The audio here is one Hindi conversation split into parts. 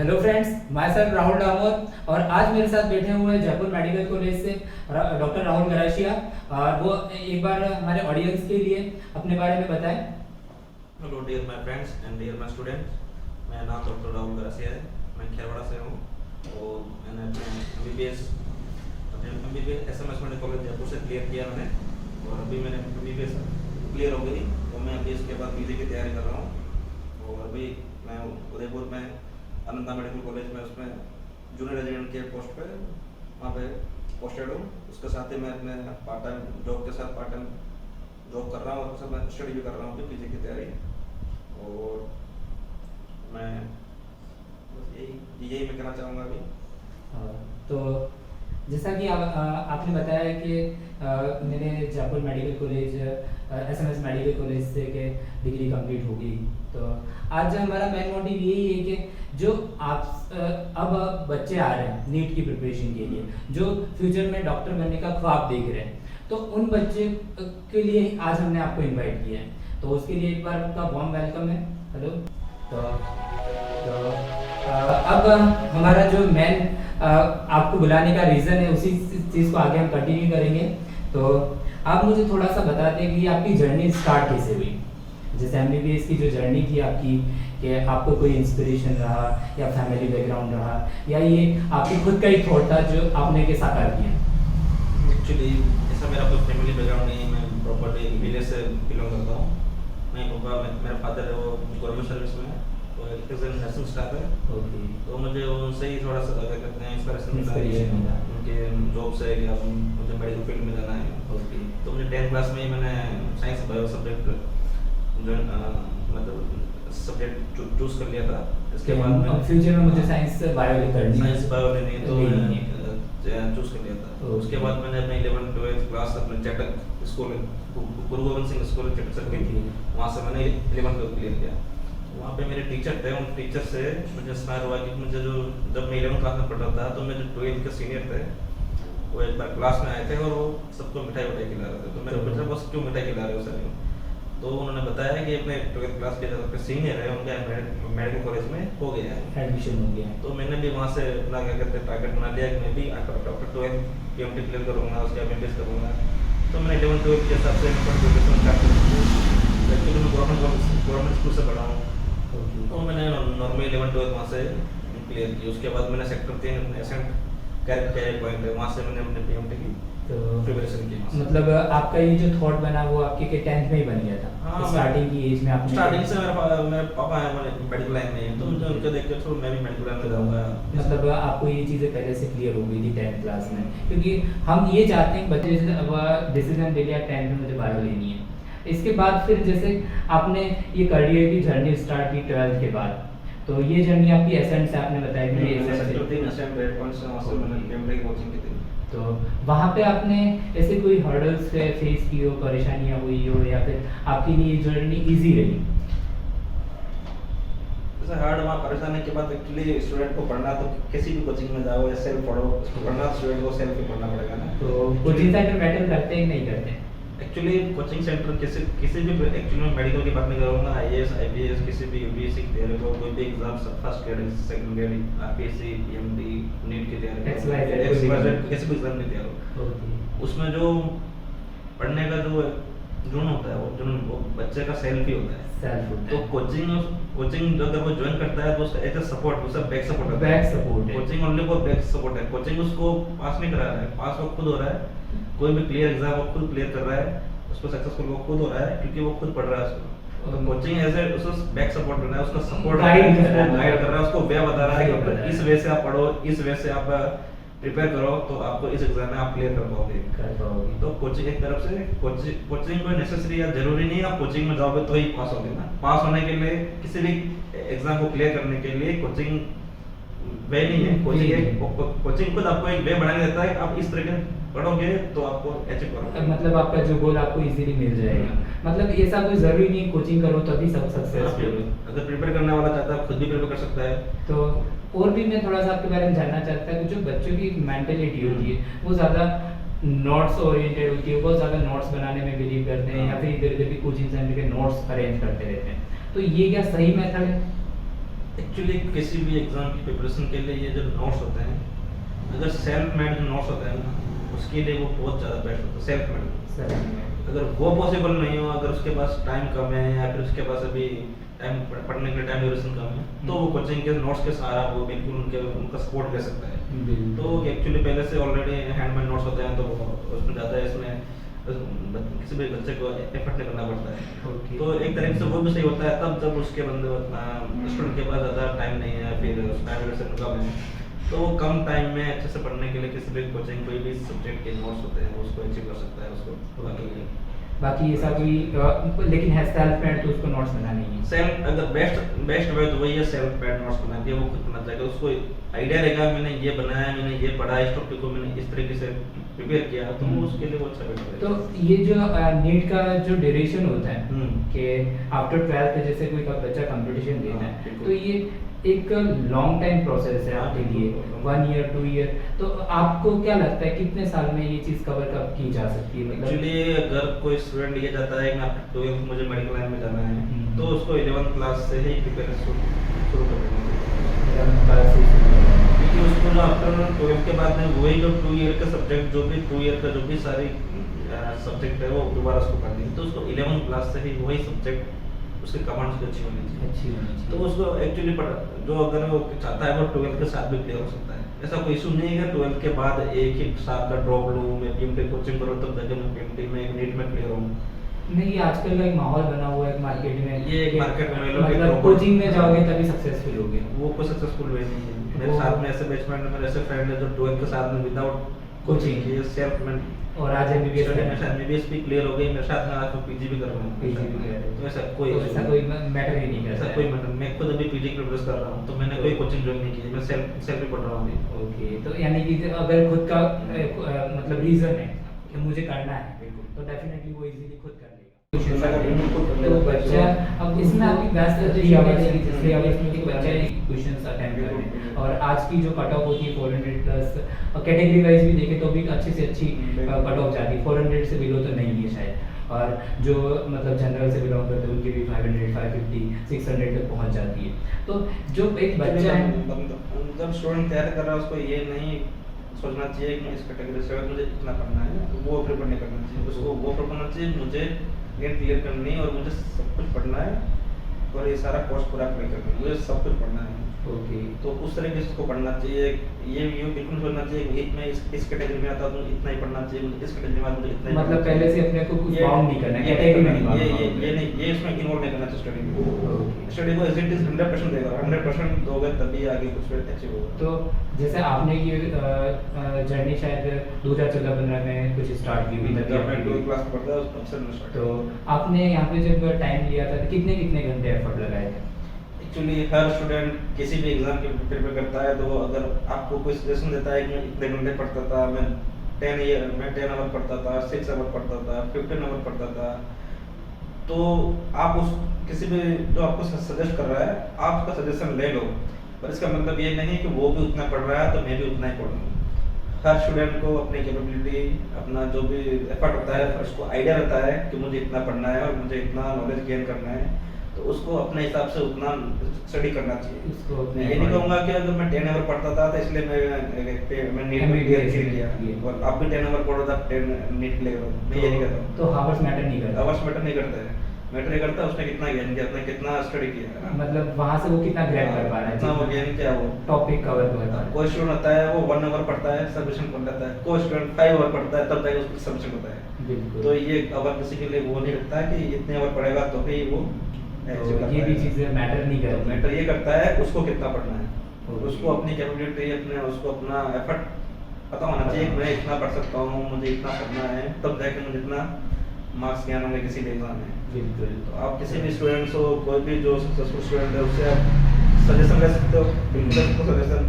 Hello friends, my self Rahul Damor और आज मेरे साथ बैठे हुए हैं जयपुर मेडिकल कॉलेज से डॉक्टर राहुल गरासिया। और वो एक बार हमारे ऑडियंस के लिए अपने बारे में बताएं। Hello dear my friends and dear my students, मेरा नाम डॉक्टर राहुल गरासिया है। मैं खेरवाड़ा से हूँ और मैंने अपने MBBS SMS medical college Jaipur से क्लियर किया मैंने। और अभी मैंने एमबीबीएस क्लियर हो गई और मैं अभी इसके बाद पीजी की तैयारी कर रहा हूँ। और अभी मैं उदयपुर में अनंता मेडिकल कॉलेज में उसमें जूनियर रेजिडेंट के पोस्ट पे वहाँ पे पोस्टेड हूँ। उसके साथ ही मैं अपने पार्ट टाइम जॉब के साथ पार्ट टाइम जॉब कर रहा हूँ और उसके मैं स्टडी भी कर रहा हूँ पीजी की तैयारी। और मैं बस यही मैं कहना चाहूँगा अभी। तो जैसा कि आपने बताया कि मैंने Jaipur medical college SMS medical college से के डिग्री कंप्लीट हो गई। तो आज हमारा मेन मोटिव यही है कि जो आप अब बच्चे आ रहे हैं नीट की प्रिपरेशन के लिए, जो फ्यूचर में डॉक्टर बनने का ख्वाब देख रहे हैं, तो उन बच्चे के लिए आज हमने आपको इनवाइट किया है। तो उसके लिए एक बार आपका वार्म वेलकम है। हेलो। तो अब हमारा जो मेन आपको बुलाने का रीज़न है, उसी चीज़ को आगे हम कंटिन्यू करेंगे। तो आप मुझे थोड़ा सा बता दें कि आपकी जर्नी स्टार्ट कैसे हुई। जैसे एमबीबीएस की जो जर्नी थी आपकी, कि आपको कोई इंस्पिरेशन रहा या फैमिली बैकग्राउंड रहा, या ये आपकी खुद का ही थॉट था जो आपने के साकार किया। एक्चुअली ऐसा मेरा कोई फैमिली बैकग्राउंड नहीं है। मैं प्रॉपर्ली विलेज से बिलोंग करता हूँ। मेरा फादर है वो गवर्नमेंट सर्विस में है, वो नर्सिंग स्टाफ है। ओके। तो मुझे उनसे ही थोड़ा सा क्या कहते हैं इंस्पिरेशन मिला उनके जॉब से कि अब मुझे मेडिकल फील्ड में जाना है। ओके। तो मुझे 10th क्लास में ही मैंने साइंस बायो सब्जेक्ट जो मतलब सब्जेक्ट चूज कर लिया था। इसके बाद में फ्यूचर में मुझे साइंस बायो करनी है। साइंस बायो लेनी है तो चूज कर लिया था। ओके। उसके बाद मैंने अपने 11th 12th क्लास अपने चटक स्कूल गुरु गोविंद सिंह स्कूल चटक सर्किट, वहाँ से मैंने 11th 12th क्लियर किया। वहाँ पे मेरे टीचर थे, उन टीचर से मुझे इंस्पायर हुआ कि मुझे जो जब मैं 11th क्लास में पढ़ रहा था तो मेरे 12th के सीनियर थे, वो एक बार क्लास में आए थे और वो सबको मिठाई उठाई खिला रहे थे। तो मैंने पूछा बस क्यों मिठाई खिला रहे हो सर? तो उन्होंने बताया कि अपने 12th क्लास के जो सीनियर है उनका मेडिकल कॉलेज में हो गया है, एडमिशन हो गया है। तो मैंने भी वहाँ से अपना क्या कहते हैं टारगेट बना लिया कि मैं भी डॉक्टर 12th PMT क्लियर करूँगा, उसके एमबीबीएस करूँगा। तो मैंने 11th 12th के हिसाब से प्रिपरेशन स्टार्ट कर दी। एक्चुअली मैं गवर्नमेंट स्कूल से पढ़ा हूँ, तो मैंने नॉर्मली 11th 12th वहाँ से क्लियर की। उसके बाद मैंने सेक्टर 3 अपने एसेंट कैरियर पॉइंट है, वहाँ से मैंने अपने PMT की प्रिपरेशन की। मतलब आपका ये जो थॉट बना वो आपके के 10th में ही बन गया था? हाँ, तो स्टार्टिंग की एज में आपने स्टार्टिंग से मेरे पापा है मेडिकल लाइन में है, तो मुझे उनके देख के मैं भी मेडिकल लाइन में जाऊँगा। मतलब आपको ये चीज़ें पहले से क्लियर हो गई थी 10th क्लास में, क्योंकि हम ये चाहते हैं बच्चे जैसे अब डिसीजन ले लिया 10th में मुझे बायो लेनी है, इसके बाद फिर जैसे आपने ये करियर की जर्नी स्टार्ट की 12th के बाद, तो ये जर्नी आपकी एसेंट से आपने बताया कि तो वहाँ पे आपने ऐसे कोई हर्डल्स फेस की हो, परेशानियाँ हुई हो, या फिर आपके लिए जर्नी इजी रही? जैसे हार्ड वहाँ परेशानी के बाद एक्चुअली स्टूडेंट को पढ़ना तो किसी भी कोचिंग में जाओ या सेल्फ पढ़ो, पढ़ना स्टूडेंट को सेल्फ ही पढ़ना पड़ेगा ना। तो कोचिंग सेंटर मैटर करते हैं कि नहीं करते? एक्चुअली कोचिंग सेंटर किसी भी एक्चुअली मैं मेडिकल की बात नहीं करूँगा, IAS IPS किसी भी UPSC की तैयारी को, कोई भी exam first grade second grade RPSC PMT NEET की तैयारी किसी भी एग्जाम की तैयारी, उसमें जो पढ़ने का जो जुनून होता है वो जुनून वो बच्चे का सेल्फ ही होता है। तो कोचिंग जो अगर वो ज्वाइन करता है तो उसका एज सपोर्ट, उसका बैक सपोर्ट होता है। Coaching only for back support है। कोचिंग उसको पास नहीं करा रहा है, पास वो खुद हो रहा है। कोई भी क्लियर एग्जाम वो खुद क्लियर कर रहा है, उसको सक्सेसफुल वो खुद हो रहा है क्योंकि वो खुद पढ़ रहा है उसको। तो कोचिंग एज ए उसको बैक सपोर्ट करना है, उसका सपोर्ट गाइड कर रहा है, उसको वे बता रहा है कि इस वे से आप पढ़ो, इस वे से आप प्रिपेयर करो तो आपको इस एग्जाम में आप क्लियर कर पाओगे। तो कोचिंग एक तरफ से कोचिंग कोई नेसेसरी या जरूरी नहीं है आप कोचिंग में जाओगे तो ही पास होगे ना। पास होने के लिए किसी भी एग्जाम को क्लियर करने के लिए कोचिंग वे नहीं है। कोचिंग खुद आपको एक वे बना के देता है, आप इस तरह के पढ़ोगे तो आपको अचीव करोगे। मतलब आपका जो गोल आपको इजीली मिल जाएगा। मतलब ऐसा कोई जरूरी नहीं कोचिंग करो तभी सब सक्सेसफुल। अगर प्रिपेयर करने वाला चाहता है खुद भी प्रिपेयर कर सकता है। तो और भी मैं थोड़ा सा आपके बारे में जानना चाहता हूँ, जो बच्चों की मेंटेलिटी होती है वो ज़्यादा नोट्स ओरिएंटेड होती है, बहुत ज़्यादा नोट्स बनाने में बिलीव करते हैं, या फिर इधर उधर भी कोचिंग सेंटर के नोट्स अरेंज करते रहते हैं। तो ये क्या सही मेथड है? एक्चुअली किसी भी एग्जाम की प्रिपरेशन के लिए ये जो नोट्स होते हैं, अगर सेल्फ मेड जो नोट्स होते हैं ना, उसके लिए वो बहुत ज़्यादा बेस्ट होता है सेल्फ मेड। अगर वो पॉसिबल नहीं हो, अगर उसके पास टाइम कम है या फिर उसके पास अभी टाइम पढ़ने के लिए टाइम ड्यूरेशन कम है, तो वो कोचिंग के नोट्स के सहारा वो बिल्कुल उनका सपोर्ट ले सकता है। तो एक्चुअली पहले से ऑलरेडी हैंडमेड नोट्स होते हैं, तो उसमें ज़्यादा इसमें किसी भी बच्चे को एफर्ट नहीं करना पड़ता है। तो एक तरीके से वो भी सही होता है तब जब उसके बंदे स्टूडेंट के पास ज़्यादा टाइम नहीं है, फिर टाइम ड्यूरेशन कम है, तो वो कम टाइम में अच्छे से पढ़ने के लिए किसी भी कोचिंग कोई भी सब्जेक्ट के नोट्स होते हैं उसको अचीव कर सकता है उसको। बाकी ऐसा कोई लेकिन है सेल्फ मेड, तो उसको नोट्स बनाने ही सेल्फ अगर बेस्ट वे तो वही है सेल्फ मेड नोट्स बना के वो खुद बना जाएगा। उसको आइडिया रहेगा मैंने ये बनाया, मैंने ये पढ़ा, इस टॉपिक को मैंने इस तरीके से प्रिपेयर किया, तो वो उसके लिए वो अच्छा बेटर है। तो ये जो नीट का जो ड्यूरेशन होता है कि आफ्टर 12th जैसे कोई बच्चा कंपटीशन देना है, तो ये एक लॉन्ग टाइम प्रोसेस है आपके लिए, 1 ईयर 2 ईयर, तो आपको क्या लगता है कितने साल में ये चीज़ कवर की जा सकती है? मतलब एक्चुअली अगर कोई स्टूडेंट ये चाहता है कि आफ्टर 12th मुझे मेडिकल लाइन में जाना है, तो उसको 11th क्लास से ही प्रिपरेशन शुरू कर देना चाहिए। 11th क्लास से क्योंकि उसको जो आफ्टर 12th के बाद में वही जो 2 ईयर का सब्जेक्ट, जो भी 2 ईयर का जो भी सारी सब्जेक्ट है वो दोबारा उसको पढ़नी है, तो उसको 11th क्लास से ही वही सब्जेक्ट उसकी कमांड उसकी अच्छी होनी चाहिए। तो उसको एक्चुअली जो अगर वो चाहता है वो 12th के साथ भी क्लियर हो सकता है। ऐसा कोई इशू नहीं है 12th के बाद एक ही साल का ड्रॉप लूँ, मैं पीएमटी कोचिंग करूँ तब जाके मैं पीएमटी में नीट में क्लियर हूँ। नहीं, आजकल का एक माहौल बना हुआ है मार्केट में, ये एक मार्केट में मतलब कोचिंग में जाओगे तभी सक्सेसफुल होगे, वो कोई सक्सेसफुल वे नहीं है। मेरे साथ में ऐसे बैचमेट में मेरे ऐसे फ्रेंड है जो 12th के साथ में विदाउट कोचिंग ये सेल्फ में और आज एमबीबीएस भी क्लियर हो गई, मेरे साथ में आज पीजी भी कर रहा हूँ। पीजी भी कर रहे हैं, तो ऐसा कोई मैटर ही नहीं करता, ऐसा कोई मैटर। मैं खुद अभी पीजी की प्रिपरेशन कर रहा हूँ, तो मैंने कोई कोचिंग ज्वाइन नहीं की, मैं सेल्फ ही पढ़ रहा हूँ अभी। ओके, तो यानी कि अगर खुद का मतलब रीजन है कि मुझे करना है, तो डेफिनेटली वो इजीली खुद कर लेगा। तो बच्चा अब इसमें आपकी बेस्ट स्ट्रेटजी है जिससे आप इसमें कि बच्चा क्वेश्चंस अटेम्प्ट करे, और आज की जो कट ऑफ होती है 400 प्लस, और कैटेगरी वाइज भी देखें तो भी अच्छी से अच्छी कट ऑफ जाती है, 400 से बिलो तो नहीं है शायद, और जो मतलब जनरल से बिलोंग करते हैं उनकी भी 500 550 600 तक पहुंच जाती है। तो जो एक बच्चा है जब स्टूडेंट तैयार कर रहा है उसको ये नहीं सोचना चाहिए कि इस कैटेगरी से मुझे इतना पढ़ना है, वो प्रिपेयर नहीं करना चाहिए। उसको वो प्रिपेयर करना चाहिए मुझे नीट क्लियर करनी है और मुझे सब कुछ पढ़ना है और ये सारा कोर्स पूरा क्लियर करना है, मुझे सब कुछ पढ़ना है। ओके, तो उस तरीके से उसको पढ़ना चाहिए। ये बिल्कुल सोचना चाहिए कि मैं इस कैटेगरी में आता हूँ इतना ही पढ़ना चाहिए, मुझे इस कैटेगरी में मुझे इतना ही मतलब पहले से अपने को कुछ बाउंड नहीं करना, कैटेगरी में ये इसमें इन्वॉल्व नहीं करना चाहिए स्टडी में। स्टडी को एज इट इज 100% देगा, 100% दोगे तभी आगे कुछ अचीव होगा। तो जैसे आपने ये जर्नी शायद 2014-15 में कुछ स्टार्ट की हुई थी, जब मैं 12th क्लास पढ़ता था तब से मैं स्टार्ट। तो आपने यहाँ पे जब टाइम लिया था कितने घंटे एफर्ट लगाए थे? एक्चुअली हर स्टूडेंट किसी भी एग्जाम के प्रिपेयर करता है, तो अगर आपको कोई सजेशन देता है कि मैं इतने घंटे पढ़ता था, मैं 10 आवर पढ़ता था, 6 आवर पढ़ता था, 15 आवर पढ़ता था, तो आप उस किसी भी जो आपको सजेस्ट कर रहा है आप उसका सजेशन ले लो, पर इसका मतलब ये नहीं कि वो भी उतना पढ़ रहा है तो मैं भी उतना ही पढ़ूँ। हर स्टूडेंट को अपनी कैपेबिलिटी, अपना जो भी एफर्ट होता है उसको आइडिया रहता है कि मुझे इतना पढ़ना है और मुझे इतना नॉलेज गेन करना है, तो उसको अपने हिसाब से उतना स्टडी करना चाहिए। मैं ये नहीं कहूँगा कि अगर मैं 10 आवर पढ़ता था तो इसलिए मैं नीट में क्लियर किया और आप भी 10 आवर पढ़ो तो आप 10 नीट क्लियर करो, मैं ये नहीं कहता हूँ। तो हावर्स मैटर नहीं करता? हावर्स मैटर नहीं करता है, मैटर ये करता है उसने कितना ज्ञान किया, उसने कितना स्टडी किया है ना, मतलब वहाँ से वो कितना ग्रैब कर पा रहा है, कितना वो ज्ञान क्या वो टॉपिक कवर कर पा रहा है। कोई स्टूडेंट होता है वो 1 आवर पढ़ता है सबमिशन कर लेता है, कोई स्टूडेंट 5 आवर पढ़ता है तब जाके उसको सबमिशन होता है। बिल्कुल। तो ये अवर किसी के लिए वो नहीं रखता है कि इतने आवर पढ़ेगा तो ही वो तो ये भी चीजें मैटर नहीं करती। मैटर ये करता है उसको कितना पढ़ना है, उसको अपनी कैपेबिलिटी, अपने उसको अपना एफर्ट पता होना चाहिए। मैं इतना पढ़ सकता हूँ, मुझे इतना पढ़ना है, तब जाके मुझे इतना मार्क्स ज्ञान होंगे किसी भी एग्जाम में। बिल्कुल। तो आप किसी भी स्टूडेंट को, कोई भी जो सक्सेसफुल स्टूडेंट है उससे आप सजेशन ले सकते हो, बिल्कुल सजेशन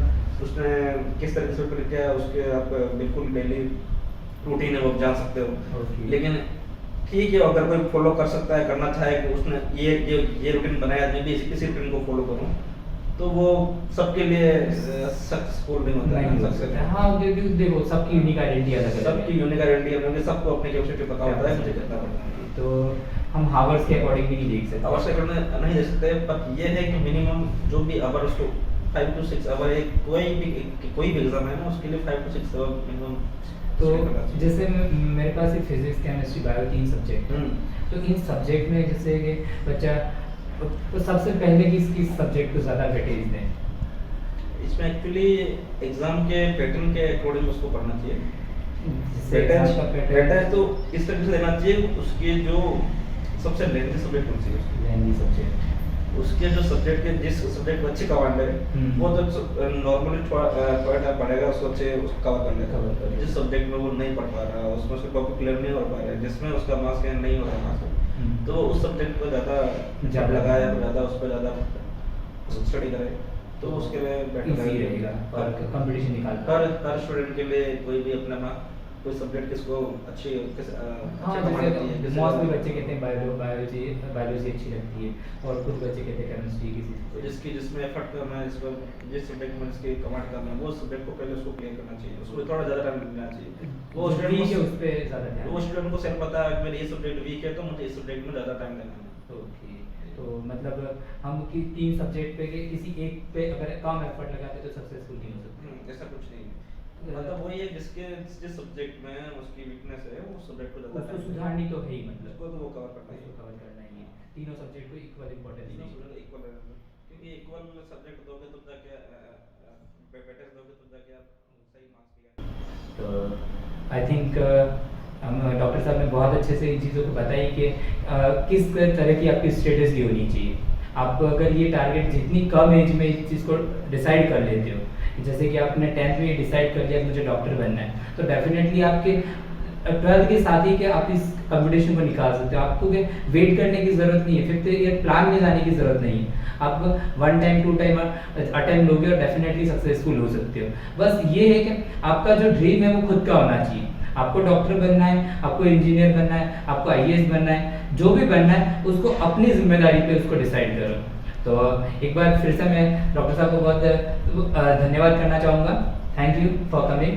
उसने किस तरीके से प्रिपेयर किया उसके आप बिल्कुल डेली रूटीन है वो जान सकते हो। लेकिन ठीक है अगर कोई फॉलो कर सकता है, करना चाहे कि उसने ये रूटीन बनाया, मैं भी इसी रूटीन को फॉलो करूं, तो वो सबके लिए सक्सेसफुल नहीं होता है। हाँ देखो सबकी यूनिक आइडेंटिटी अलग है, सबकी यूनिक आइडेंटिटी है, क्योंकि सबको अपनी कैपेसिटी पता होता है मुझे कितना पढ़ना है। तो हम हावर्स के अकॉर्डिंग भी नहीं देख सकते। आवर से करने नहीं दे सकते, पर ये है कि मिनिमम जो भी आवर उसको 5 to 6 आवर है, कोई भी एग्जाम है ना उसके लिए 5 to 6 आवर मिनिमम। तो जैसे मेरे पास एक फिजिक्स केमिस्ट्री बायो 3 सब्जेक्ट है, तो इन सब्जेक्ट में जैसे कि बच्चा तो सबसे पहले किस सब्जेक्ट को ज़्यादा वेटेज दें? इसमें एक्चुअली एग्जाम के पैटर्न के अकॉर्डिंग उसको पढ़ना चाहिए। वेटेज तो इस तरह से देना चाहिए, उसके जो सबसे लेंथी सब्जेक्ट कौन सी है, लेंथी सब्जेक्ट उसके जो सब्जेक्ट के जिस सब्जेक्ट में अच्छी कमांड है वो तो नॉर्मली थोड़ा टाइम पढ़ेगा, उसको अच्छे कवर कर लेगा। जिस सब्जेक्ट में वो नहीं पढ़ पा रहा, उसमें उसका टॉपिक क्लियर नहीं हो पा रहा है, जिसमें उसका मार्क्स गेन नहीं हो रहा है, तो उस सब्जेक्ट को ज़्यादा लगाए, ज़्यादा उस पर ज़्यादा स्टडी करे, तो उसके लिए बेटर रहेगा और कंपटीशन निकाल हर स्टूडेंट के लिए कोई भी अपना कोई सब्जेक्ट किसको अच्छी मोस्टली बच्चे कहते हैं बायोलॉजी अच्छी लगती है, और कुछ बच्चे कहते हैं केमिस्ट्री जिसकी जिसमें एफर्ट करना है, जिस सब्जेक्ट में जिसकी कमांड करना है वो सब्जेक्ट को पहले उसको क्लियर करना चाहिए, उसको थोड़ा ज़्यादा टाइम देना चाहिए। वो स्टूडेंट को उस पे ज़्यादा ध्यान, वो स्टूडेंट को सेल्फ पता है मेरे ये सब्जेक्ट वीक है तो मुझे इस सब्जेक्ट में ज़्यादा टाइम देना है। ओके, तो मतलब हम कि 3 सब्जेक्ट पे के किसी एक पे अगर कम एफर्ट लगाते तो सक्सेसफुल नहीं हो सकते। ऐसा कुछ नहीं है, मतलब वही है जिस सब्जेक्ट में उसकी वीकनेस है वो सब्जेक्ट को उसको सुधारनी तो है ही, मतलब उसको तो वो कवर करना है, उसको कवर करना ही है। तीनों सब्जेक्ट को इक्वल इंपॉर्टेंस देंगे, इक्वल है, क्योंकि इक्वल सब्जेक्ट दोगे तब जाके बेटर दोगे तब जाके आप सही मार्क्स भी। तो आई थिंक हम डॉक्टर साहब ने बहुत अच्छे से इन चीज़ों को बताई कि किस तरह की आपकी स्ट्रेटजी होनी चाहिए। आप अगर ये टारगेट जितनी कम एज में इस चीज़ को डिसाइड कर लेते हो, जैसे कि आपने 10th में डिसाइड कर लिया कि मुझे डॉक्टर बनना है, तो डेफिनेटली आपके 12th के साथ ही क्या आप इस कंपटीशन को निकाल सकते हो। आपको वेट करने की ज़रूरत नहीं है, 5th ईयर प्लान में जाने की ज़रूरत नहीं है। आप 1 टाइम 2 टाइम अटेम्प्ट लोगे और डेफिनेटली सक्सेसफुल हो सकते हो। बस ये है कि आपका जो ड्रीम है वो खुद का होना चाहिए। आपको डॉक्टर बनना है, आपको इंजीनियर बनना है, आपको IAS बनना है, जो भी बनना है उसको अपनी जिम्मेदारी पे उसको डिसाइड करो। तो एक बार फिर से मैं डॉक्टर साहब को बहुत धन्यवाद करना चाहूँगा। Thank you for coming.